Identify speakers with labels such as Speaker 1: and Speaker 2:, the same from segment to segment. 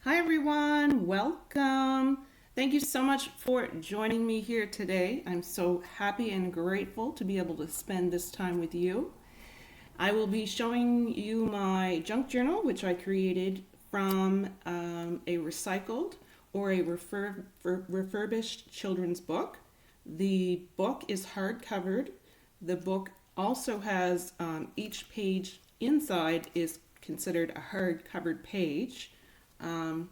Speaker 1: Hi everyone, welcome. Thank you so much for joining me here today. I'm so happy and grateful to be able to spend this time with you. I will be showing you my junk journal, which I created from a recycled or a refurbished children's book. The book is hard covered. The book also has each page inside is considered a hard covered page. Um,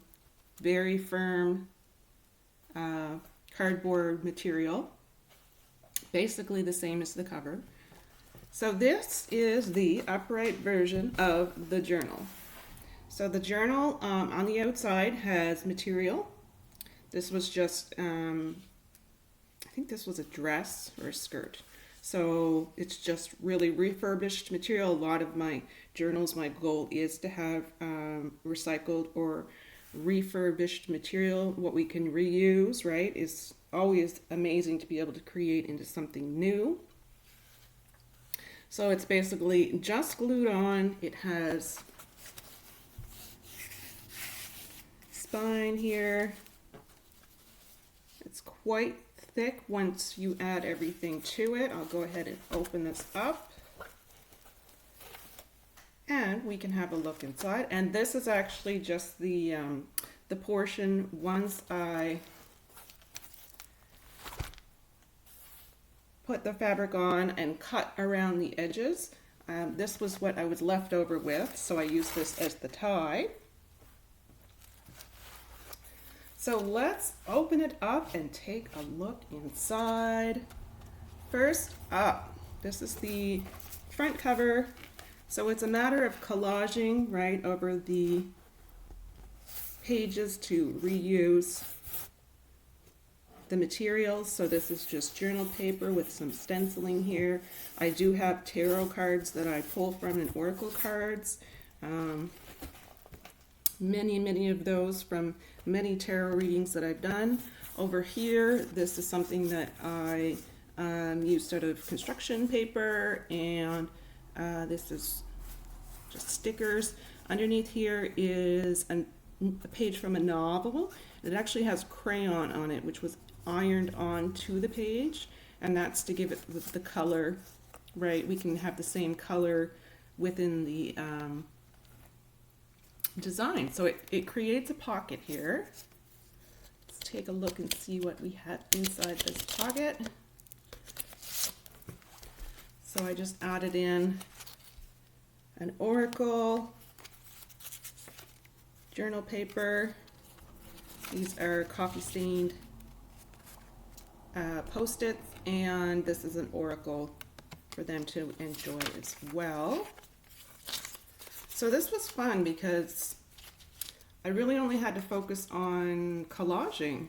Speaker 1: Very firm uh, cardboard material, basically the same as the cover. So this is the upright version of the journal. So the journal on the outside has material. This was just, I think this was a dress or a skirt. So it's just really refurbished material. A lot of my journals, my goal is to have recycled or refurbished material. What we can reuse, right, is always amazing to be able to create into something new. So it's basically just glued on. It has spine here. It's quite thick once you add everything to it. I'll go ahead and open this up and we can have a look inside. And this is actually just the portion once I put the fabric on and cut around the edges. This was what I was left over with, so I used this as the tie. So let's open it up and take a look inside. First up, this is the front cover. So it's a matter of collaging right over the pages to reuse the materials. So this is just journal paper with some stenciling here. I do have tarot cards that I pull from and oracle cards. Many of those from many tarot readings that I've done. Over here, this is something that I used out of construction paper, and this is just stickers. Underneath here is a page from a novel. It actually has crayon on it, which was ironed onto the page, and that's to give it the color, right? We can have the same color within the design. So it creates a pocket here. Let's take a look and see what we have inside this pocket. So I just added in an oracle, journal paper. These are coffee stained Post-its, and this is an oracle for them to enjoy as well. So this was fun because I really only had to focus on collaging.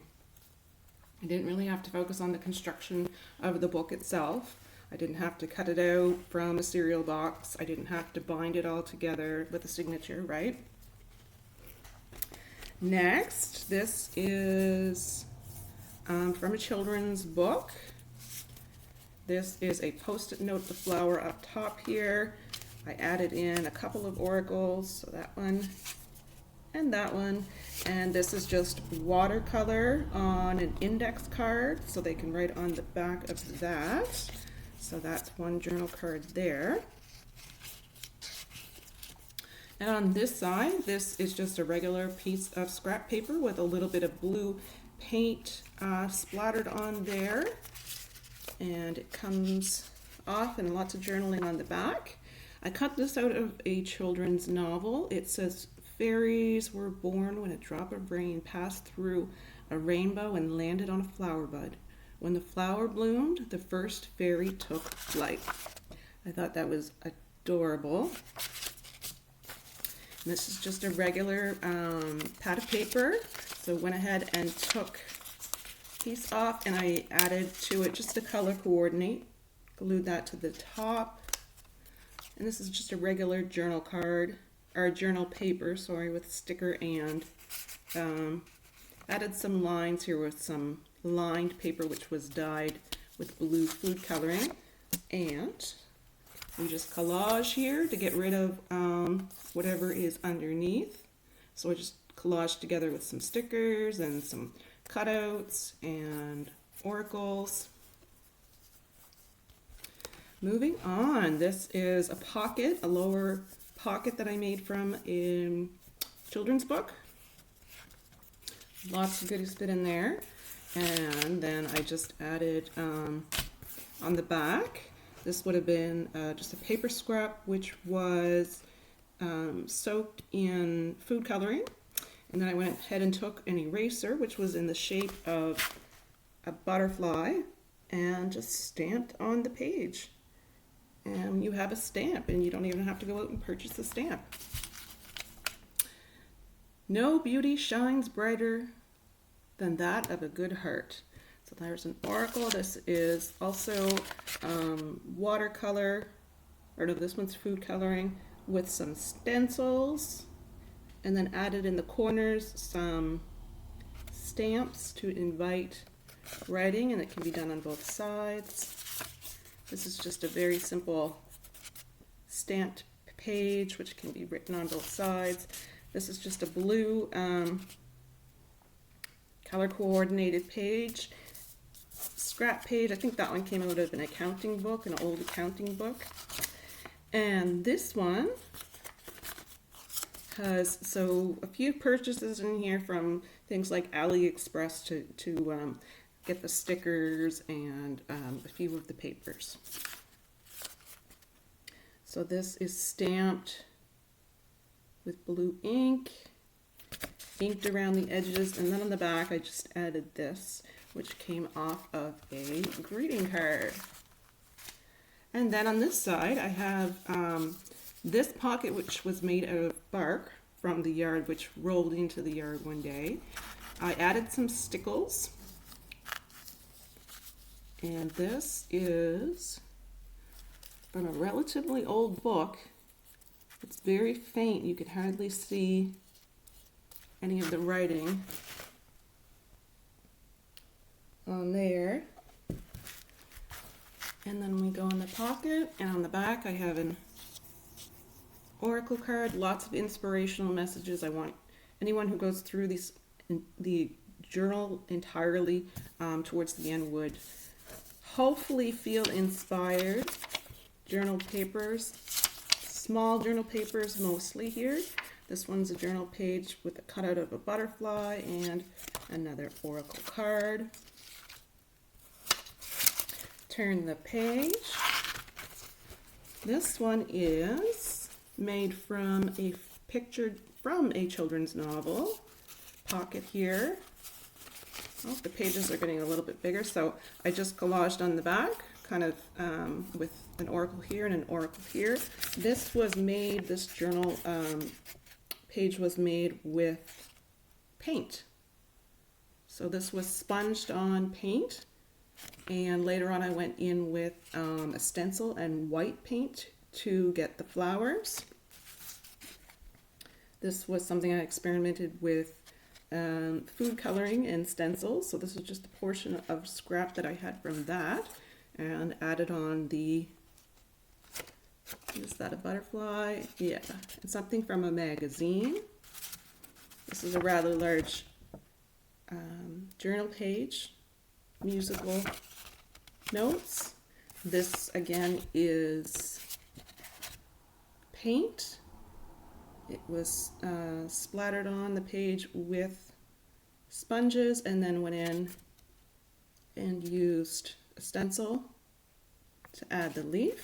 Speaker 1: I didn't really have to focus on the construction of the book itself. I didn't have to cut it out from a cereal box. I didn't have to bind it all together with a signature, right? Next, this is from a children's book. This is a post-it note, the flower up top here. I added in a couple of oracles, so that one and that one. And this is just watercolor on an index card, so they can write on the back of that. So that's one journal card there. And on this side, this is just a regular piece of scrap paper with a little bit of blue paint splattered on there. And it comes off, and lots of journaling on the back. I cut this out of a children's novel. It says, "Fairies were born when a drop of rain passed through a rainbow and landed on a flower bud. When the flower bloomed, the first fairy took flight." I thought that was adorable. And this is just a regular pad of paper. So went ahead and took a piece off, and I added to it just to color coordinate. Glued that to the top. And this is just a regular journal card, or journal paper, sorry, with sticker, and added some lines here with some lined paper which was dyed with blue food coloring. And we just collage here to get rid of whatever is underneath. So I just collaged together with some stickers and some cutouts and oracles. Moving on, this is a pocket, a lower pocket that I made from a children's book. Lots of goodies fit in there. And then I just added on the back, this would have been just a paper scrap, which was soaked in food coloring. And then I went ahead and took an eraser, which was in the shape of a butterfly, and just stamped on the page. And you have a stamp, and you don't even have to go out and purchase a stamp. No beauty shines brighter than that of a good heart. So there's an oracle. This is also watercolor, or no, this one's food coloring with some stencils, and then added in the corners some stamps to invite writing, and it can be done on both sides. This is just a very simple stamped page which can be written on both sides. This is just a blue color coordinated page, scrap page. I think that one came out of an accounting book, an old accounting book. And this one has a few purchases in here from things like AliExpress to get the stickers and a few of the papers. So this is stamped with blue ink, inked around the edges, and then on the back I just added this, which came off of a greeting card. And then on this side I have this pocket, which was made out of bark from the yard, which rolled into the yard one day. I added some stickles, and this is from a relatively old book. It's very faint, you could hardly see any of the writing on there. And then we go in the pocket, and on the back I have an oracle card, lots of inspirational messages. I want anyone who goes through the journal entirely towards the end would hopefully feel inspired. Journal papers, small journal papers mostly here. This one's a journal page with a cutout of a butterfly and another oracle card. Turn the page. This one is made from a picture from a children's novel. Pocket here. Oh, the pages are getting a little bit bigger, so I just collaged on the back, kind of with an oracle here and an oracle here. This journal page was made with paint. So this was sponged on paint, and later on I went in with a stencil and white paint to get the flowers. This was something I experimented with food coloring and stencils. So this is just a portion of scrap that I had from that, and added on is that a butterfly? Yeah, it's something from a magazine. This is a rather large journal page, musical notes. This again is paint. It was splattered on the page with sponges, and then went in and used a stencil to add the leaf.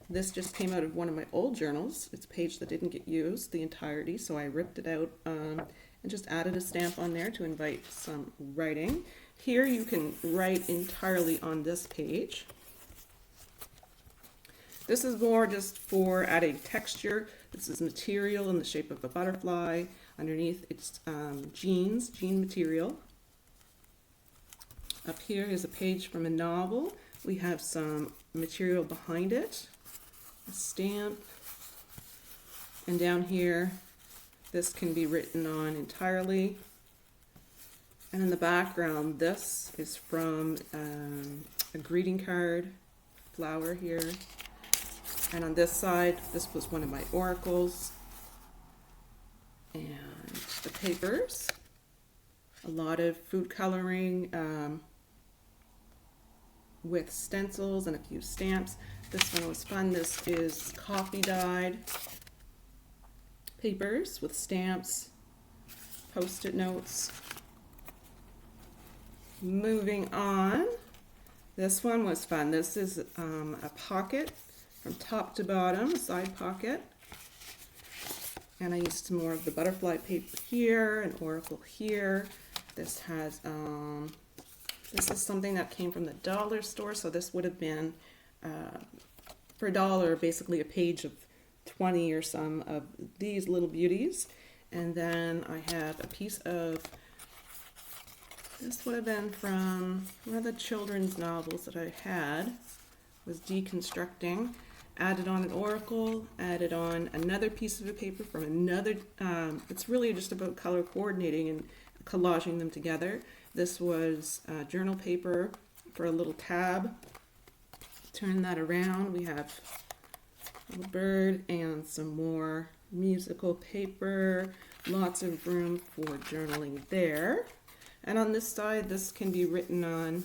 Speaker 1: This just came out of one of my old journals. It's a page that didn't get used the entirety, so I ripped it out and just added a stamp on there to invite some writing. Here you can write entirely on this page. This is more just for adding texture. This is material in the shape of a butterfly. Underneath it's jean material. Up here is a page from a novel. We have some material behind it, a stamp, and down here this can be written on entirely. And in the background, this is from a greeting card, flower here. And on this side, this was one of my oracles. And papers, a lot of food coloring with stencils and a few stamps. This one was fun. This is coffee dyed papers with stamps, post-it notes. Moving on, this one was fun. This is a pocket from top to bottom, a side pocket. And I used some more of the butterfly paper here, an oracle here. This has, this is something that came from the dollar store, so this would have been, for $1, basically a page of 20 or some of these little beauties. And then I have a piece of, this would have been from one of the children's novels that I had, was Deconstructing. Added on an oracle, added on another piece of a paper from another, it's really just about color coordinating and collaging them together. This was journal paper for a little tab. Turn that around, we have a little bird and some more musical paper, lots of room for journaling there. And on this side, this can be written on,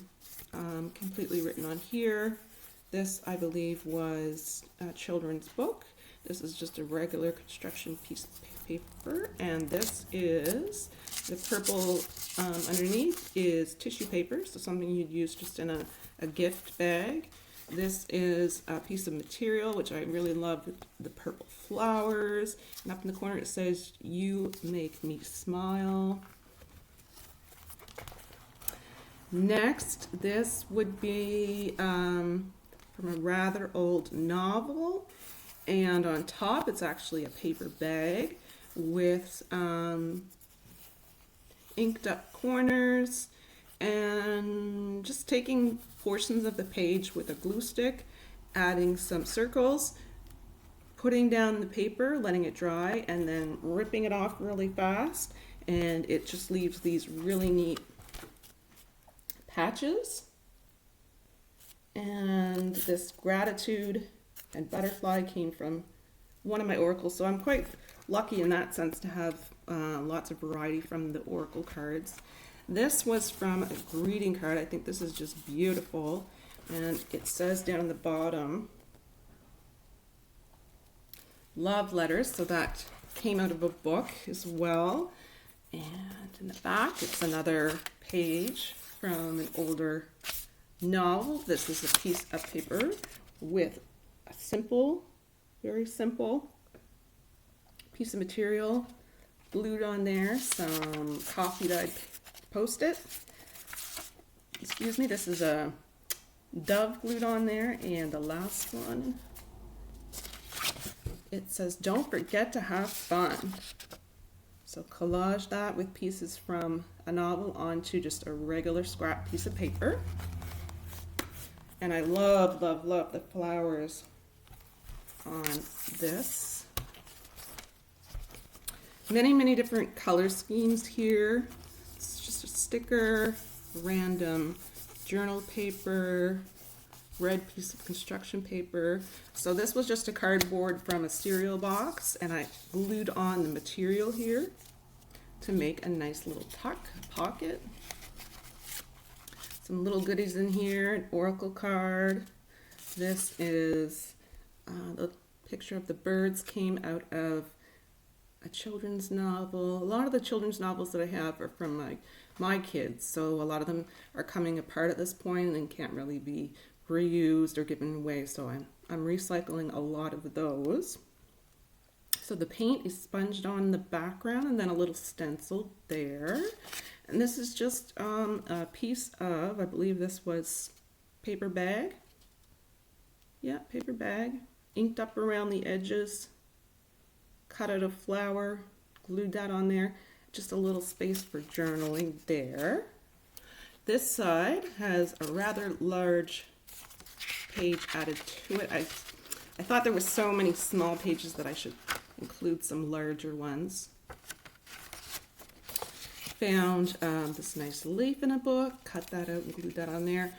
Speaker 1: completely written on here. This, I believe, was a children's book. This is just a regular construction piece of paper. And this is, the purple underneath is tissue paper, so something you'd use just in a gift bag. This is a piece of material, which I really love, the purple flowers. And up in the corner it says, "You make me smile." Next, this would be from a rather old novel, and on top it's actually a paper bag with inked up corners, and just taking portions of the page with a glue stick, adding some circles, putting down the paper, letting it dry, and then ripping it off really fast, and it just leaves these really neat patches. And this gratitude and butterfly came from one of my oracles, so I'm quite lucky in that sense to have lots of variety from the oracle cards. This was from a greeting card. I think this is just beautiful, and it says down the bottom, love letters, so that came out of a book as well. And in the back it's another page from an older novel. This is a piece of paper with a simple, very simple piece of material glued on there, some coffee dyed post-it. Excuse me, this is a dove glued on there, and the last one, it says, "Don't forget to have fun." So collage that with pieces from a novel onto just a regular scrap piece of paper. And I love, love, love the flowers on this. Many, many different color schemes here. It's just a sticker, random journal paper, red piece of construction paper. So this was just a cardboard from a cereal box, and I glued on the material here to make a nice little tuck pocket. Some little goodies in here, an oracle card. This is the picture of the birds, came out of a children's novel. A lot of the children's novels that I have are from my kids, so a lot of them are coming apart at this point and can't really be reused or given away, so I'm recycling a lot of those. So the paint is sponged on the background and then a little stencil there. And this is just a piece of, I believe this was paper bag. Yeah, paper bag. Inked up around the edges. Cut out a flower. Glued that on there. Just a little space for journaling there. This side has a rather large page added to it. I thought there were so many small pages that I should include some larger ones. Found this nice leaf in a book, cut that out and glued that on there.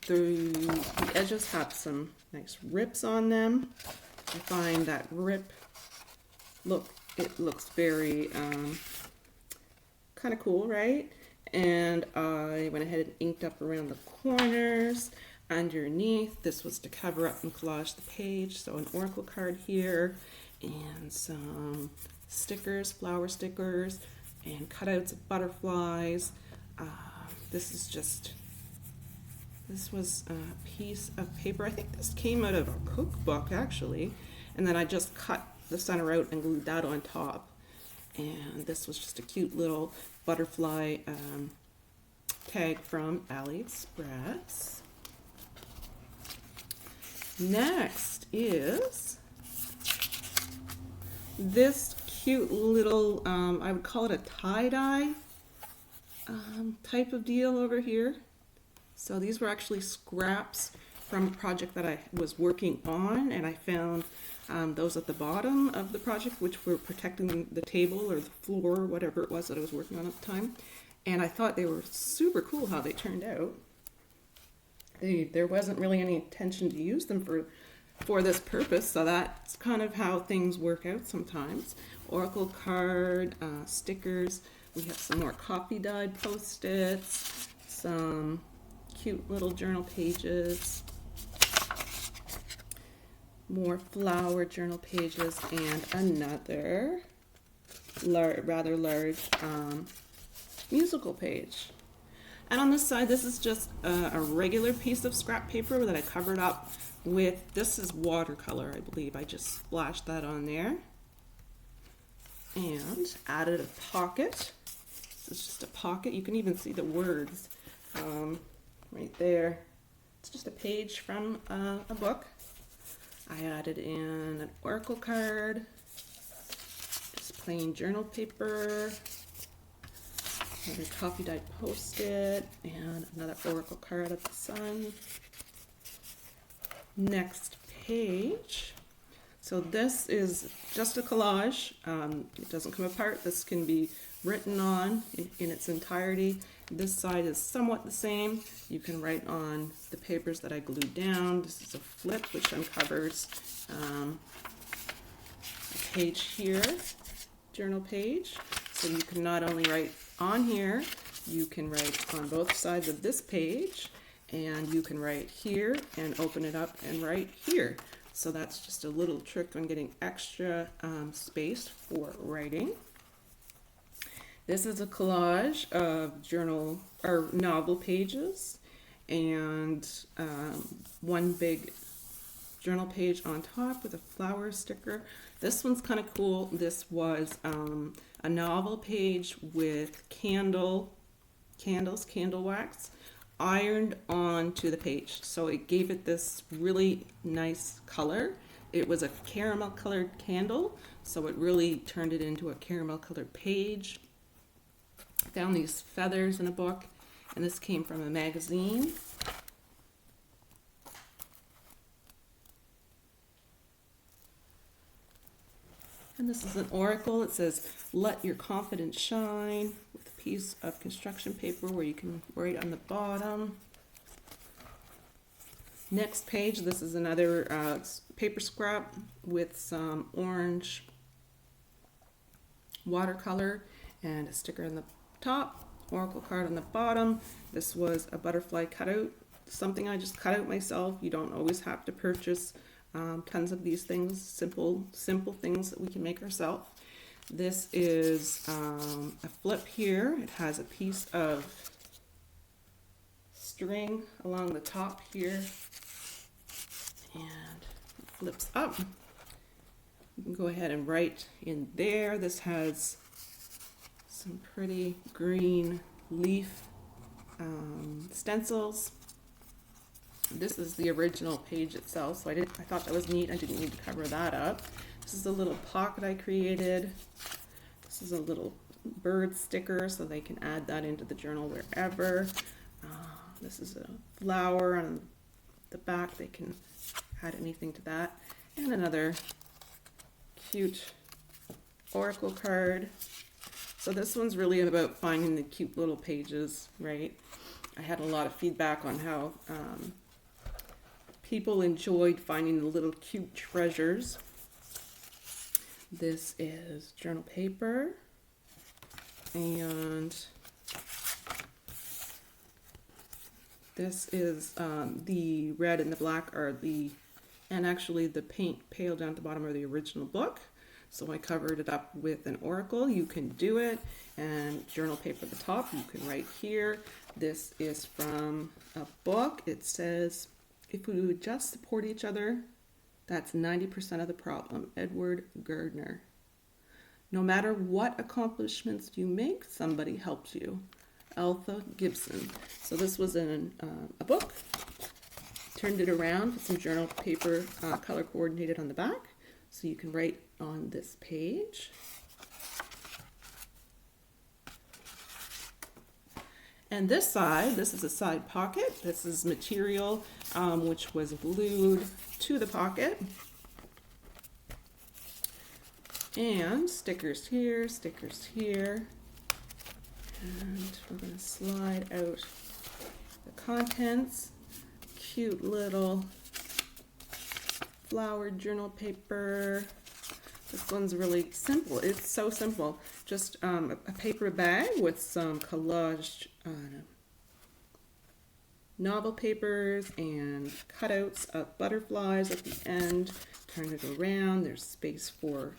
Speaker 1: The edges have some nice rips on them. I find that rip, it looks very Kind of cool, right? And I went ahead and inked up around the corners. Underneath, this was to cover up and collage the page. So an oracle card here and some stickers, flower stickers, and cutouts of butterflies. This was a piece of paper. I think this came out of a cookbook actually. And then I just cut the center out and glued that on top. And this was just a cute little butterfly tag from AliExpress. Next is this cute little, I would call it a tie-dye type of deal over here. So these were actually scraps from a project that I was working on, and I found those at the bottom of the project, which were protecting the table or the floor, whatever it was that I was working on at the time. And I thought they were super cool how they turned out. There wasn't really any intention to use them for this purpose, so that's kind of how things work out sometimes. Oracle card, stickers. We have some more copy dyed Post-its, some cute little journal pages, more flower journal pages, and another rather large musical page. And on this side, this is just a regular piece of scrap paper that I covered up with, this is watercolor, I believe. I just splashed that on there and added a pocket. This is just a pocket. You can even see the words right there. It's just a page from a book. I added in an oracle card, just plain journal paper, another copy dyed Post-it, and another oracle card of the sun. Next page. So this is just a collage. It doesn't come apart. This can be written on in its entirety. This side is somewhat the same. You can write on the papers that I glued down. This is a flip which uncovers a page here, journal page. So you can not only write on here, you can write on both sides of this page, and you can write here and open it up and write here. So that's just a little trick on getting extra space for writing. This is a collage of journal or novel pages and one big journal page on top with a flower sticker. This one's kind of cool. This was a novel page with candle wax ironed onto the page. So it gave it this really nice color. It was a caramel colored candle, so it really turned it into a caramel colored page. Found these feathers in a book, and this came from a magazine. And this is an oracle. It says, "Let your confidence shine," with a piece of construction paper where you can write on the bottom. Next page, this is another paper scrap with some orange watercolor and a sticker on the top, oracle card on the bottom. This was a butterfly cutout, something I just cut out myself. You don't always have to purchase tons of these things, simple things that we can make ourselves. This is a flip here. It has a piece of string along the top here, and it flips up. You can go ahead and write in there. This has some pretty green leaf stencils. This is the original page itself, so I thought that was neat. I didn't need to cover that up. This is a little pocket I created. This is a little bird sticker, so they can add that into the journal wherever. This is a flower on the back. They can add anything to that. And another cute oracle card. So this one's really about finding the cute little pages, right? I had a lot of feedback on how people enjoyed finding the little cute treasures. This is journal paper, And this is the red and the black are and actually the paint pale down at the bottom of the original book. So I covered it up with an oracle. You can do it. And journal paper at the top, you can write here. This is from a book. It says, if we would just support each other, that's 90% of the problem. Edward Gardner. No matter what accomplishments you make, somebody helps you. Alpha Gibson. So this was in a book. Turned it around, put some journal paper color coordinated on the back. So you can write on this page. And this side, this is a side pocket. This is material which was glued to the pocket. And stickers here, stickers here. And we're going to slide out the contents. Cute little flowered journal paper. This one's really simple. It's so simple. Just a paper bag with some collaged novel papers and cutouts of butterflies at the end. Turn it around. There's space for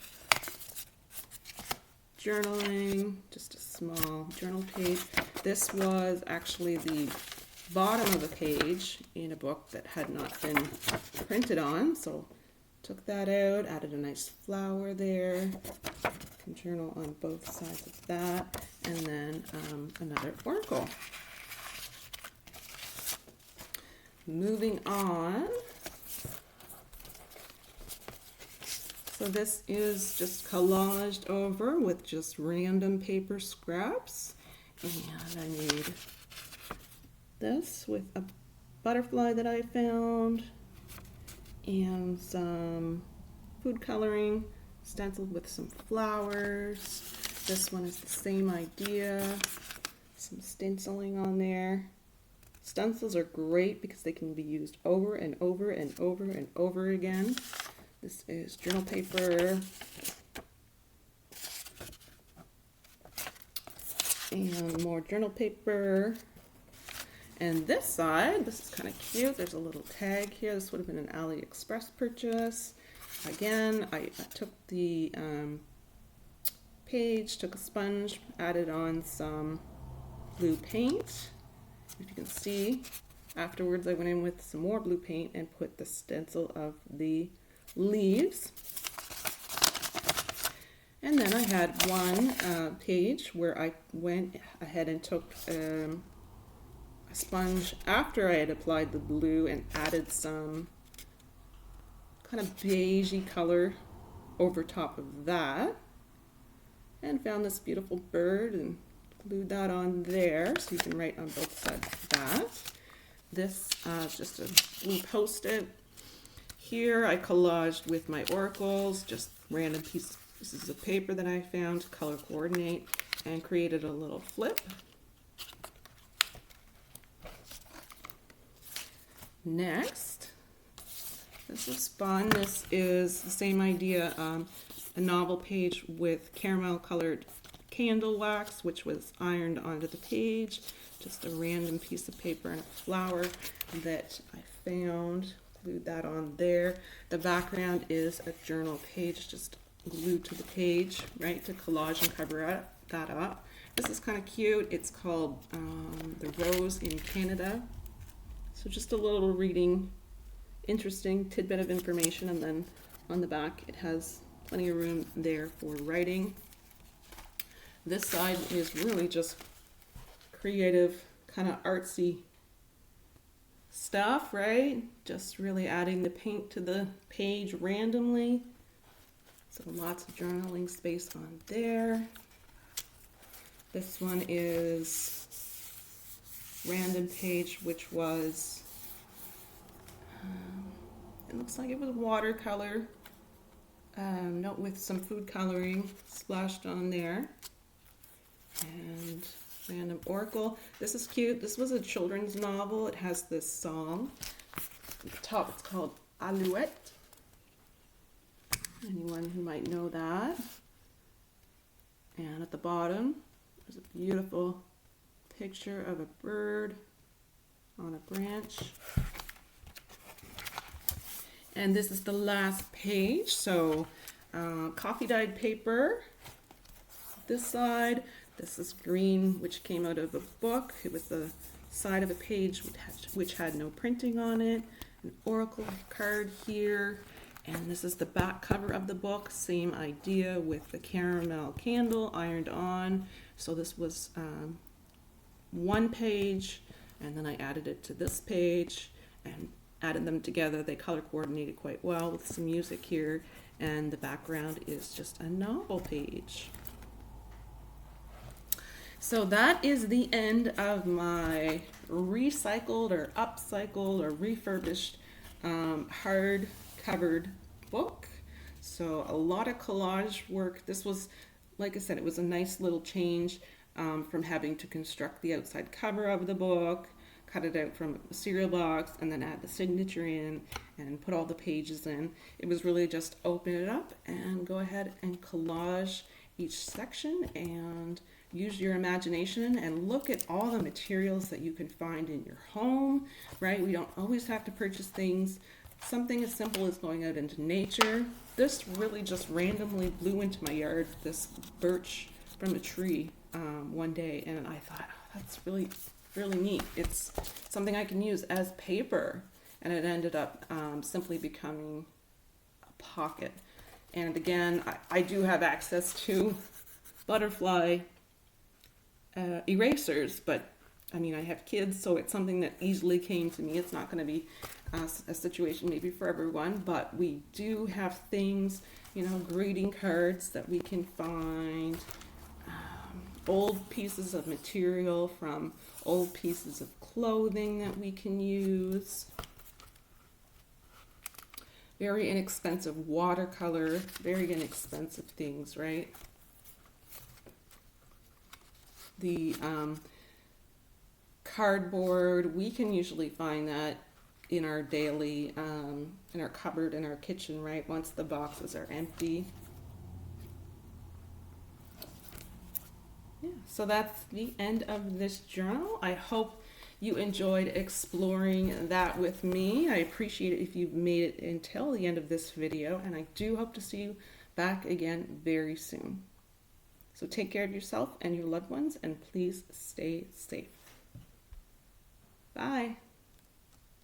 Speaker 1: journaling. Just a small journal page. This was actually the bottom of a page in a book that had not been printed on, so took that out, added a nice flower there. Can journal on both sides of that, and then another oracle. Moving on. So this is just collaged over with just random paper scraps, and I made this with a butterfly that I found and some food coloring stenciled with some flowers. This one is the same idea, some stenciling on there. Stencils are great because they can be used over and over and over and over again. This is journal paper and more journal paper. And this side, this is kind of cute. There's a little tag here. This would have been an AliExpress purchase. Again, I took the page, took a sponge, added on some blue paint. If you can see, afterwards I went in with some more blue paint and put the stencil of the leaves. And then I had one page where I went ahead and took a sponge after I had applied the blue and added some kind of beigey color over top of that, and found this beautiful bird and glued that on there so you can write on both sides of that. This is just a blue post-it. Here I collaged with my oracles, just random pieces of paper that I found to color coordinate, and created a little flip. Next, this is fun. This is the same idea, a novel page with caramel colored candle wax, which was ironed onto the page. Just a random piece of paper and a flower that I found. Glued that on there. The background is a journal page, just glued to the page, right, to collage and cover that up. This is kind of cute. It's called The Rose in Canada. So just a little reading, interesting tidbit of information, and then on the back it has plenty of room there for writing. This side is really just creative, kind of artsy stuff, right? Just really adding the paint to the page randomly. So lots of journaling space on there. This one is random page, which was, it looks like it was watercolor, note with some food coloring splashed on there, and random oracle. This is cute. This was a children's novel. It has this song. At the top it's called Alouette. Anyone who might know that. And at the bottom, There's a beautiful picture of a bird on a branch. And this is the last page. So coffee dyed paper. This side. This is green, which came out of a book. It was the side of a page which had no printing on it. An oracle card here. And this is the back cover of the book. Same idea with the caramel candle ironed on. So this was one page, and then I added it to this page and added them together. They color coordinated quite well with some music here, and the background is just a novel page. So that is the end of my recycled or upcycled or refurbished hard covered book. So a lot of collage work. This was, like I said, it was a nice little change from having to construct the outside cover of the book, cut it out from a cereal box, and then add the signature in and put all the pages in. It was really just open it up and go ahead and collage each section and use your imagination and look at all the materials that you can find in your home, right? We don't always have to purchase things. Something as simple as going out into nature. This really just randomly blew into my yard, this birch from a tree one day, and I thought, oh, that's really neat. It's something I can use as paper, and it ended up simply becoming a pocket. And again, I do have access to butterfly erasers, but I mean, I have kids, so it's something that easily came to me. It's not going to be a situation maybe for everyone, but we do have things, you know, greeting cards that we can find, old pieces of material from old pieces of clothing that we can use. Very inexpensive watercolor, very inexpensive things, right? The cardboard, we can usually find that in our daily, in our cupboard, in our kitchen, right? Once the boxes are empty. Yeah, so that's the end of this journal. I hope you enjoyed exploring that with me. I appreciate it if you've made it until the end of this video, and I do hope to see you back again very soon. So take care of yourself and your loved ones, and please stay safe. Bye.